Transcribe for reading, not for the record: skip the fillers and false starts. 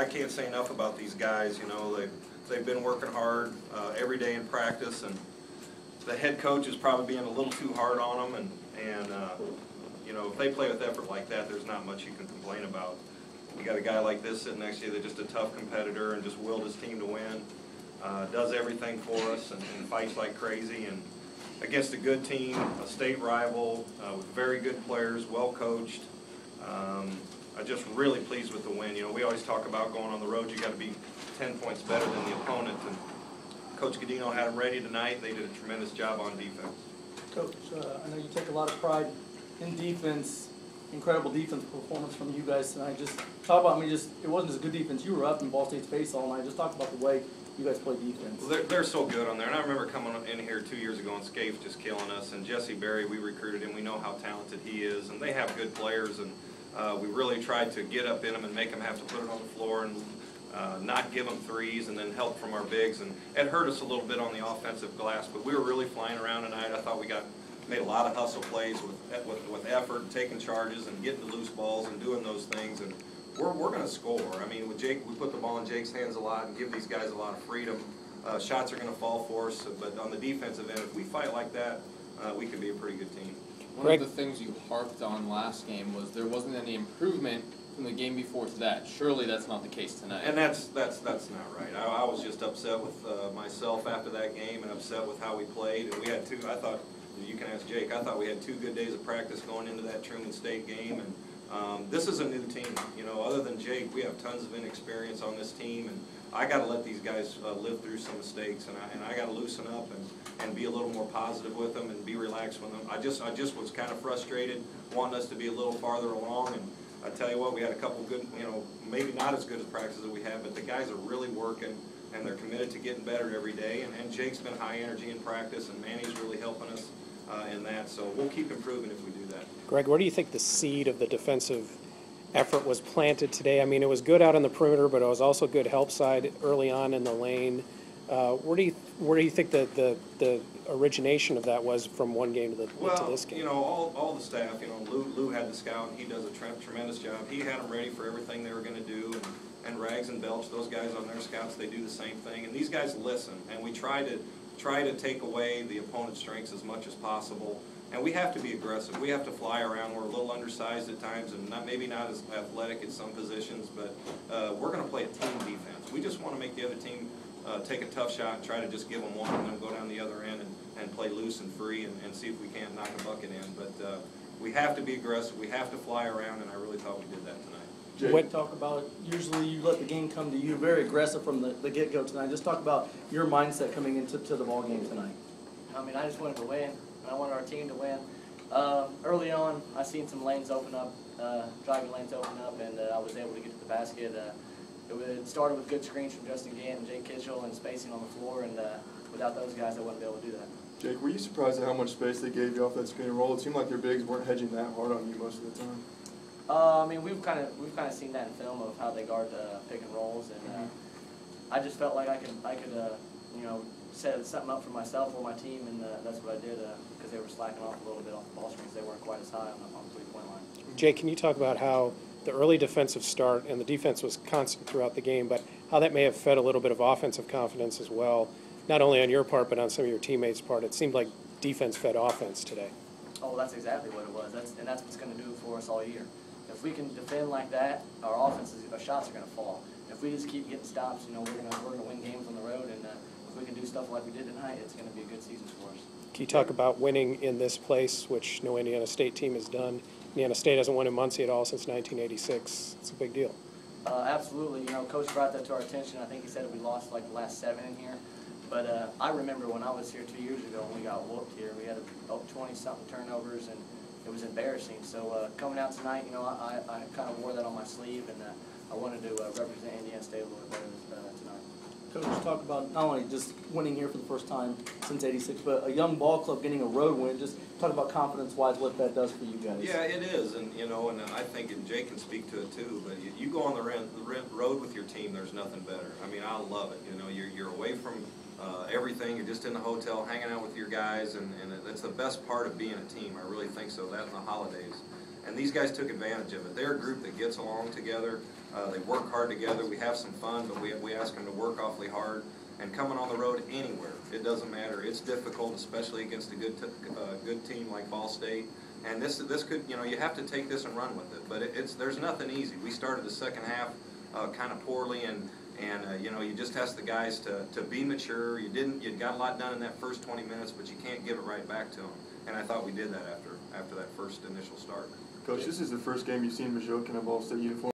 I can't say enough about these guys. You know, they've been working hard every day in practice, and the head coach is probably being a little too hard on them. And you know, if they play with effort like that, there's not much you can complain about. You got a guy like this sitting next to you that's just a tough competitor and just willed his team to win. Does everything for us and fights like crazy. And against a good team, a state rival, with very good players, well coached. I'm just really pleased with the win. You know, we always talk about going on the road, you got to be 10 points better than the opponent. And Coach Godino had them ready tonight. They did a tremendous job on defense. Coach, I know you take a lot of pride in defense. Incredible defense performance from you guys tonight. Just talk about, it wasn't just good defense. You were up in Ball State's face all night. Just talk about the way you guys play defense. Well, they're so good on there. And I remember coming in here 2 years ago and Scaife just killing us. And Jesse Berry, we recruited him. We know how talented he is. And they have good players. And we really tried to get up in them and make them have to put it on the floor and not give them threes and then help from our bigs. And it hurt us a little bit on the offensive glass. But we were really flying around tonight. I thought we made a lot of hustle plays with effort, taking charges and getting the loose balls and doing those things, and we're going to score. I mean, with Jake, we put the ball in Jake's hands a lot and give these guys a lot of freedom. Shots are going to fall for us, but on the defensive end, if we fight like that, we can be a pretty good team. One of the things you harped on last game was there wasn't any improvement from the game before to that. Surely that's not the case tonight. And that's not right. I was just upset with myself after that game and upset with how we played. And we had I thought, you can ask Jake, I thought we had 2 good days of practice going into that Truman State game. And this is a new team. You know, other than Jake, we have tons of inexperience on this team. And I got to let these guys live through some mistakes. And I got to loosen up and be a little more positive with them and be relaxed with them. I just was kind of frustrated, wanting us to be a little farther along. And I tell you what, we had a couple good, you know, maybe not as good as practices that we had, but the guys are really working. And they're committed to getting better every day. And Jake's been high energy in practice, and Manny's really helping us in that. So we'll keep improving if we do that. Greg, where do you think the seed of the defensive effort was planted today? I mean, it was good out on the perimeter, but it was also good help side early on in the lane. Where do you think the origination of that was from one game to this game? You know, all the staff. You know, Lou had the scout, and he does a tremendous job. He had them ready for everything they were going to do. And Rags and Belch, those guys on their scouts, they do the same thing. And these guys listen, and we try to take away the opponent's strengths as much as possible. And we have to be aggressive. We have to fly around. We're a little undersized at times and maybe not as athletic at some positions, but we're going to play a team defense. We just want to make the other team take a tough shot and try to just give them one and then go down the other end and play loose and free and see if we can't knock a bucket in. But we have to be aggressive. We have to fly around, and I really thought we did that tonight. Jake, talk about, usually you let the game come to you, very aggressive from the get-go tonight. Just talk about your mindset coming into the ball game tonight. I mean, I just wanted to win. I wanted our team to win. Early on, I seen some lanes open up, driving lanes open up, and I was able to get to the basket. It started with good screens from Justin Gant and Jake Kitchell and spacing on the floor, and without those guys, I wouldn't be able to do that. Jake, were you surprised at how much space they gave you off that screen and roll? It seemed like their bigs weren't hedging that hard on you most of the time. I mean, we've kind of seen that in film of how they guard pick and rolls, and I just felt like I could you know, set something up for myself or my team, and that's what I did because they were slacking off a little bit off the ball screens. They weren't quite as high on the 3-point line. Jake, can you talk about how the early defensive start, and the defense was constant throughout the game, but how that may have fed a little bit of offensive confidence as well, not only on your part but on some of your teammates' part? It seemed like defense fed offense today. Oh, that's exactly what it was. That's what's going to do for us all year. If we can defend like that, our our shots are going to fall. If we just keep getting stops, you know, we're gonna win games on the road, and if we can do stuff like we did tonight, it's going to be a good season for us. Can you talk about winning in this place, which no Indiana State team has done? Indiana State hasn't won in Muncie at all since 1986. It's a big deal. Absolutely. You know, Coach brought that to our attention. I think he said we lost like the last 7 in here. But I remember when I was here 2 years ago when we got whooped here. We had about 20-something turnovers, and it was embarrassing. So coming out tonight, you know, I kind of wore that on my sleeve, and I wanted to represent Indiana State a little bit better tonight. Coach, talk about not only just winning here for the first time since '86, but a young ball club getting a road win. Just talk about confidence-wise what that does for you guys. Yeah, it is, and you know, and I think, and Jake can speak to it too. But you go on the road with your team, there's nothing better. I mean, I love it. You know, you're away from everything. You're just in the hotel, hanging out with your guys, and that's the best part of being a team. I really think so. That in the holidays. And these guys took advantage of it. They're a group that gets along together. They work hard together. We have some fun, but we ask them to work awfully hard. And coming on the road anywhere, it doesn't matter. It's difficult, especially against a good team like Ball State. And this could, you know, you have to take this and run with it. But there's nothing easy. We started the second half kind of poorly, and you know, you just ask the guys to be mature. You got a lot done in that first 20 minutes, but you can't give it right back to them. And I thought we did that after that first initial start. Coach, this is the first game you've seen Majoke in a Ball State uniform.